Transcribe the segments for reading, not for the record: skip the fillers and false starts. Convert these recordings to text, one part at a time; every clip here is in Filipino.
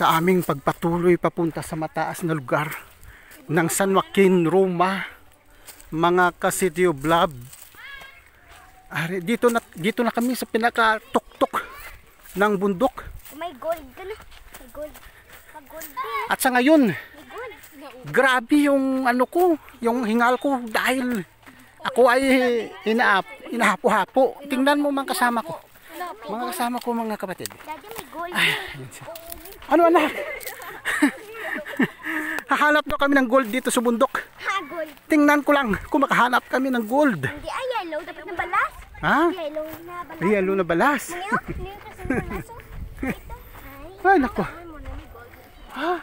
sa aming pagpatuloy papunta sa mataas na lugar ng San Joaquin, Roma, mga ka-City of Love. Dito na kami sa pinaka-tuktok ng bundok. May gold ka na. May gold. May gold. At sa ngayon, May gold. grabe yung ano ko, yung hingal ko dahil ako ay inahapo-hapo. Tingnan mo mga kasama ko. Mga kasama ko, mga kapatid. Daddy, may gold. Ay, ano anak? Hahanap daw kami ng gold dito sa bundok. Ha, gold. Tingnan ko lang kung makahanap kami ng gold. Hindi ay yellow. Dapat na balas. Ha? Yellow na balas. Yellow na balas. Ngayon, ngayon kasi na balas. Oh. Ito. Ay, nako. Ay, mo na may gold. Ha?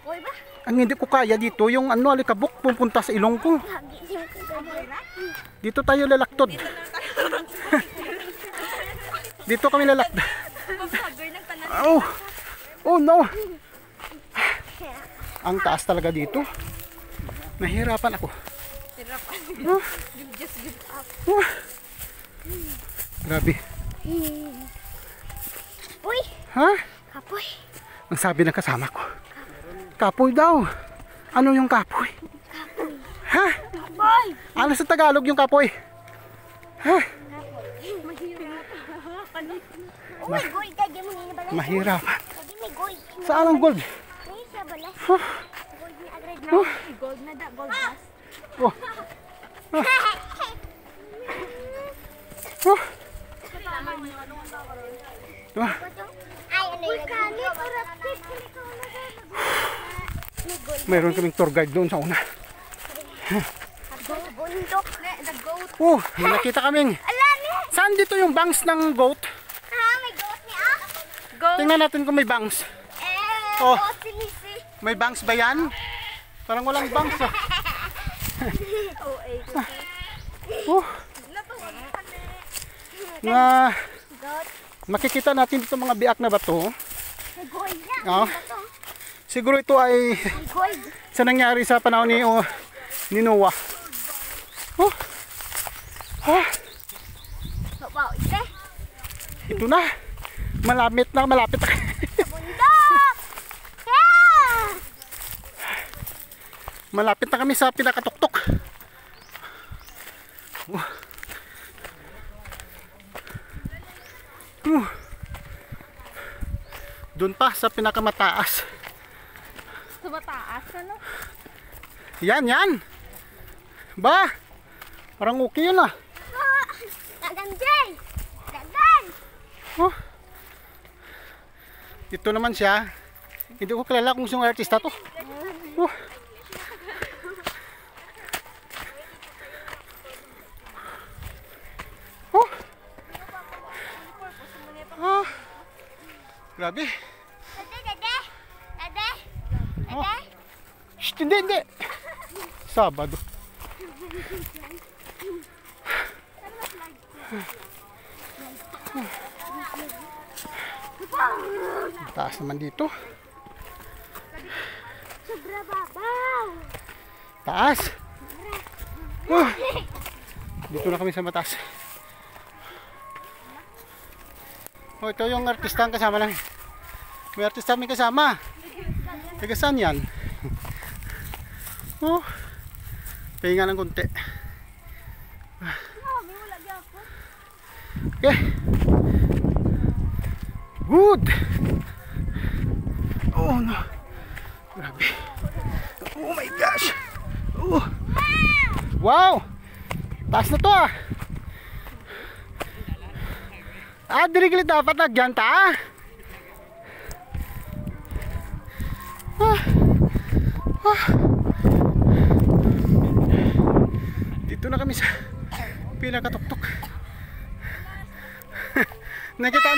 Gold ba? Ang hindi ko kaya dito, yung ano, alikabok pupunta sa ilong ko. Hagi siya ko gold. Dito tayo lalaktod. Dito kami lalaktod. Oh. Oh no. Ang taas talaga dito. Nahirapan ako. Huh? Just give up. Grabe. Uy, Ha? kapoy. Ang sabi ng kasama ko. Kapoy daw. Ano yung kapoy? Ha? Kapoy. Ano sa Tagalog yung kapoy? Ha? Oh, may gold. Daddy, mo na balas. Mahirapan. Daddy, may gold. Saan ang gold? Ay, siya balas. Huh? Gold ni agad na. Huh? Gold na da. Gold gas. Oh. Oh. Ah. Ay, ano yun? May gold. Mayroon kaming tour guide doon sa una. Bundok. The goat. Oh, may nakita kaming. Ala, ni. Saan dito yung bangs ng goat? Ha, may goat ni ah. Goat. Tingnan natin kung may bangs. Oh. Oh. Goat sinisi. May bangs ba yan? Parang walang bangs ah. Oh, eh. Oh. Nga, Goat. makikita natin dito mga biak na bato. May gold na. Oh. Siguro ito ay May gold. sa nangyari sa panahon ni Noah. Oh. Oh. Wow, ite. Ito na. Malapit na. Sa bundok. Yeah. Malapit na kami sa pinakatuktok. Oh. Doon pa sa pinakamataas. Sa mataas, ano? Yan. Ba? Parang okay yun ah. Dagan, Jay. Dagan. Oh. Ito naman siya. Hindi ko kilala kung sino artista to. Oh. Oh. Ah. Grabe. Dede. Oh. Shh, hindi. Sabado. Taas naman dito. Sobra babaw. Taas. Oh. Dito na kami sa mataas. Oh, ito yung artista ang kasama lang. May artista kami kasama. Taga saan yan? Oh. Pahinga ng konti. Okay. Good. Oh no. Grabe. Oh my gosh. Oh. Wow. Taas na to ah. Diri dapat nagyan ta. Dito na kami sa pinakatuktok. Nakita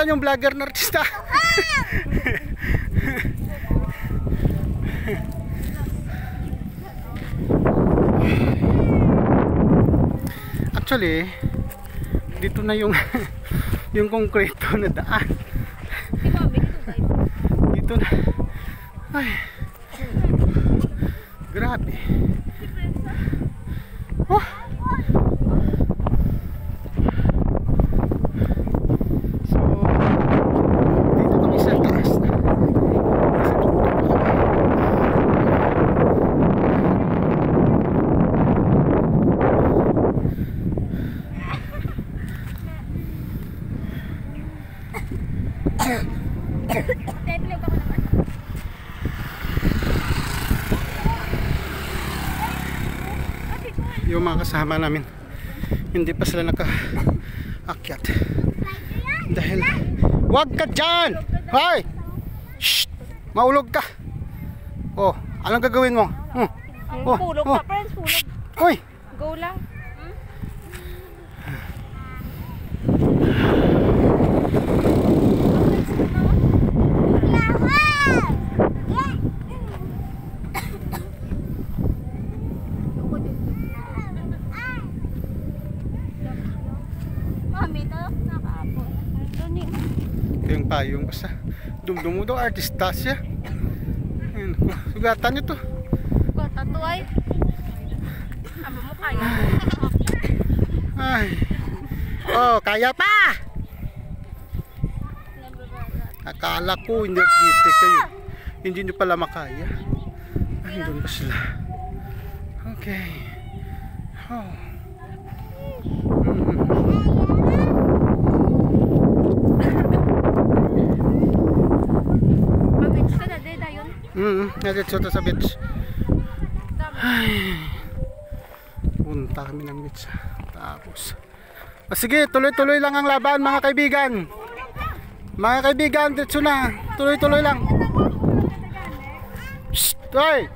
nyo yung vlogger na artista. Actually, dito na yung yung konkreto na daan. Dito na. Ay. Grabe. Oh. So, dito Pinag ako naman. Yung mga kasama namin, hindi pa sila nakaakyat. Dahil, wag ka dyan! Hoy! Shh! Maulog ka! Oh, anong gagawin mo? Oh, Pulog oh. ka, friends. Pulog. Hoy! Go lang. Mami, ito nakaapon. Ito yung payong basta. Dumdum mo daw, artista siya. Ayun, sugatan nyo to. Tatu ay. Aba mo kaya. Ay. Oh, kaya pa! Akala ko energetic kayo. Hindi nyo pala makaya. Ay, doon pa sila. Okay. Oh. Mabits ka na, Deda, yun. Nandito sa beach. Ay. Punta kami ng beach. Tapos. Sige, tuloy-tuloy lang ang laban mga kaibigan. Mga kaibigan, dito na. Tuloy-tuloy lang. Shh! Hoy!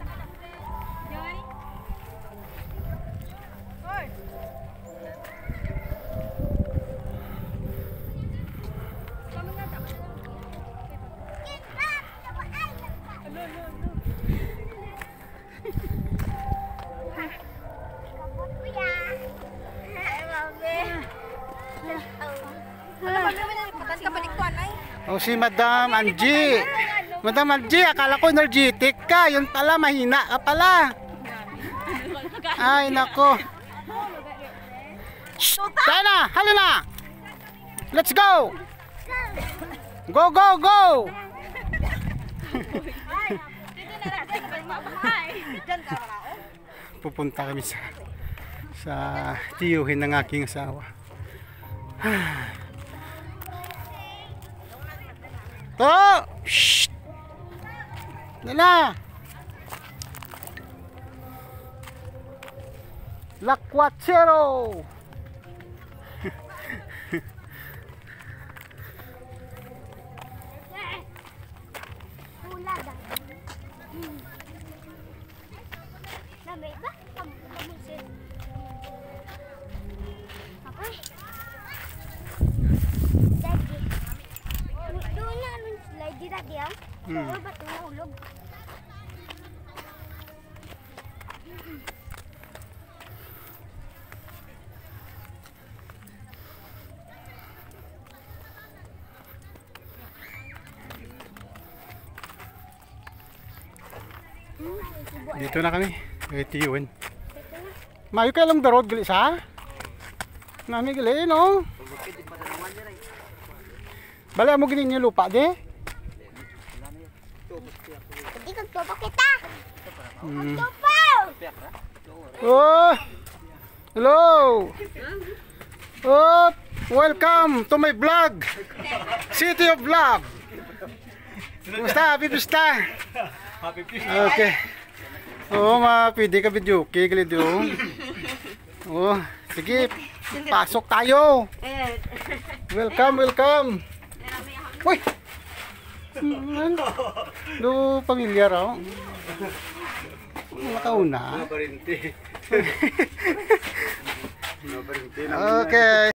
Oh, si Madam Angie. Madam Angie, akala ko energetic ka. Yun pala, mahina ka pala. Ay, nako. Shh! Tayo na! Hali na! Let's go! Go, go, go! Pupunta kami sa tiyuhin ng aking asawa. To! Shh! Nila! Lakwachero! Ba't nahulog? Dito na kami. Tiyuhin. Mayo kayo lang the road gali sa? Nami gali no? Bala mo gini niyo lupa de? Hindi kagtopa kita! Kagtopa! Oh! Hello! Oh! Welcome to my vlog! City of Love! Kumusta? Happy Pista? Okay. Oh, pwede ka video. Okay, galid yung. Oh, sige. Pasok tayo. Welcome, welcome. Uy! Do pamilyar ako. Nakauna. Okay.